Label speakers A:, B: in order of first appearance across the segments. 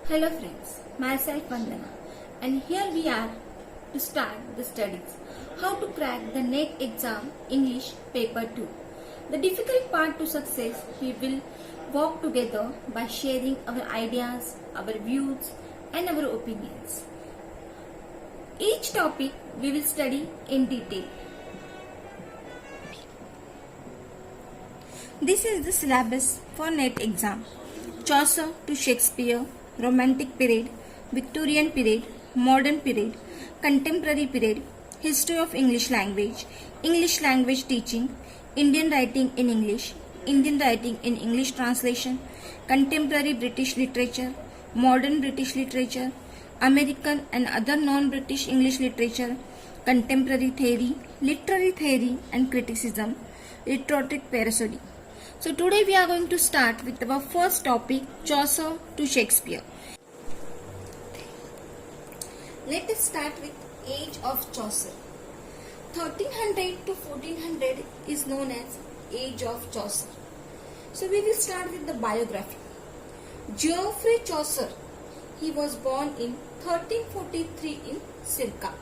A: Hello friends, myself Vandana, and here we are to start the studies. How to crack the NET exam English paper 2. The difficult part to success we will walk together by sharing our ideas, our views and our opinions. Each topic we will study in detail. This is the syllabus for NET exam. Chaucer to Shakespeare, Romantic period, Victorian period, Modern period, Contemporary period, History of English language teaching, Indian writing in English, Indian writing in English translation, Contemporary British literature, Modern British literature, American and other non-British English literature, Contemporary theory, Literary theory and criticism, Rhetoric parody. So today we are going to start with our first topic, Chaucer to Shakespeare. Let us start with age of Chaucer. 1300 to 1400 is known as age of Chaucer. So we will start with the biography. Geoffrey Chaucer, he was born in 1343 in Circa.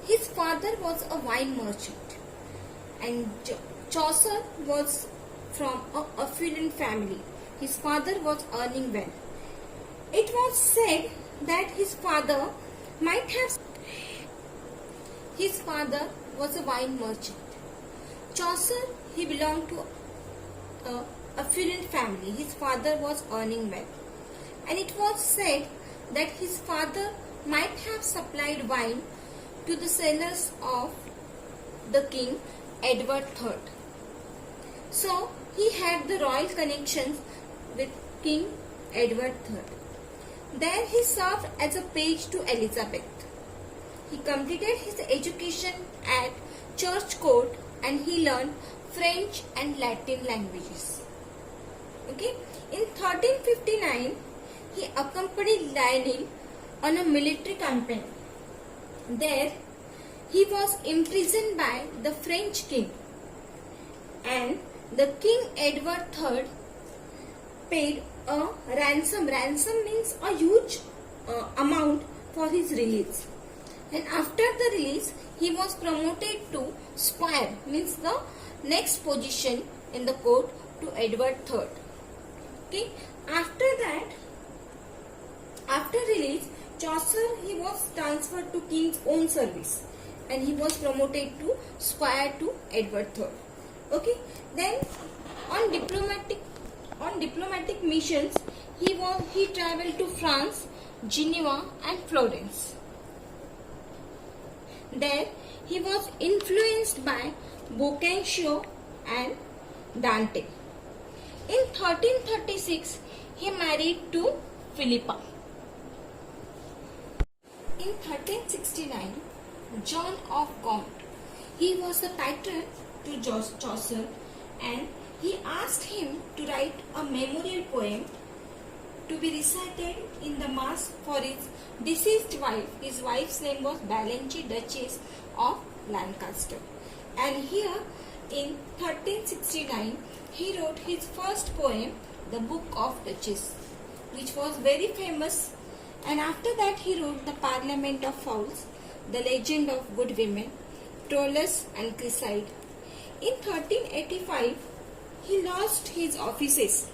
A: His father was a wine merchant and Chaucer was from an affluent family. His father was earning well. It was said that his father was a wine merchant. Chaucer, he belonged to an affluent family. His father was earning well. And it was said that his father might have supplied wine to the cellars of the king Edward III. So, he had the royal connections with King Edward III. There he served as a page to Elizabeth. He completed his education at Church Court and he learned French and Latin languages. Okay. In 1359, he accompanied Lionel on a military campaign. There, he was imprisoned by the French king and the King Edward III paid a ransom. Ransom means a huge amount for his release. And after the release, he was promoted to squire, means the next position in the court to Edward III. Okay. After release, Chaucer, he was transferred to king's own service and he was promoted to squire to Edward III. Okay. Then on diplomatic missions, he traveled to France, Geneva and Florence. There he was influenced by Boccaccio and Dante. In 1336, he married to Philippa. In 1369, John of Gaunt, he was the patron to Chaucer and he asked him to write a memorial poem to be recited in the mass for his deceased wife. His wife's name was Blanche, Duchess of Lancaster. And here in 1369, he wrote his first poem, The Book of Duchess, which was very famous. And after that, he wrote The Parliament of Fowls, The Legend of Good Women, Troilus and Cresseid. In 1385, he lost his offices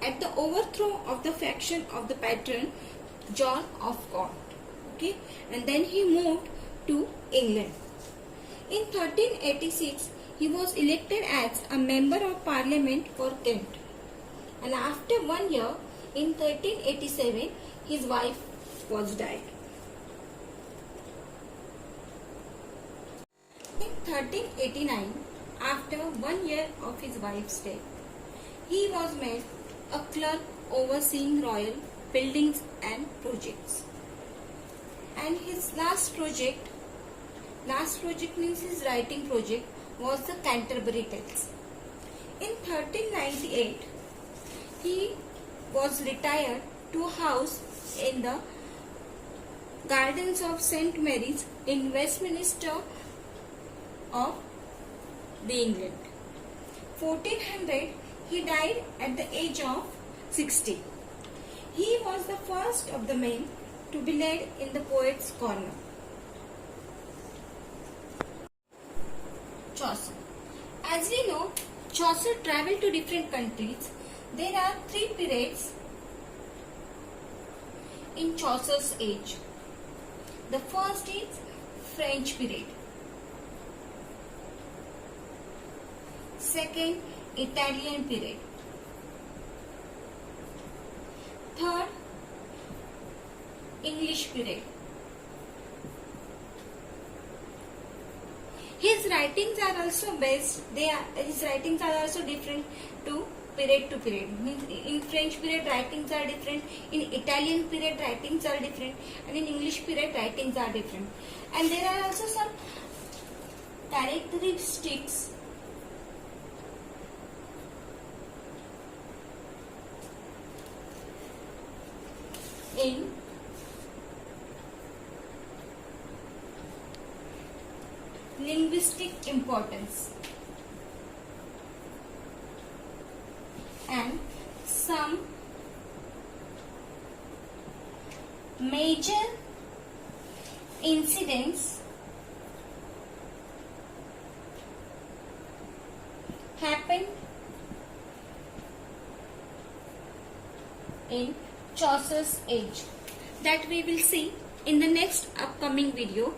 A: at the overthrow of the faction of the patron John of Gaunt. Okay, and then he moved to England. In 1386, he was elected as a member of Parliament for Kent. And after 1 year, in 1387, his wife was died. In 1389, after 1 year of his wife's death, he was made a clerk overseeing royal buildings and projects. And his last project means his writing project, was the Canterbury Tales. In 1398, he was retired to a house in the Gardens of St. Mary's in Westminster of the England. 1400, he died at the age of 60. He was the first of the men to be laid in the poet's corner. Chaucer. As we know, Chaucer traveled to different countries. There are 3 periods in Chaucer's age. The first is French period. Second, Italian period. Third, English period. His writings are also his writings are also different to period. Means in French period writings are different, in Italian period writings are different, and in English period writings are different. And there are also some characteristics in linguistic importance and some major incidents happened in Chaucer's age, that we will see in the next upcoming video.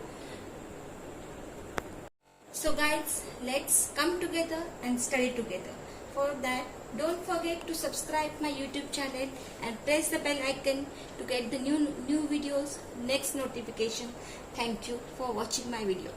A: So guys, let's come together and study together. For that, don't forget to subscribe my YouTube channel and press the bell icon to get the new videos, next notification. Thank you for watching my video.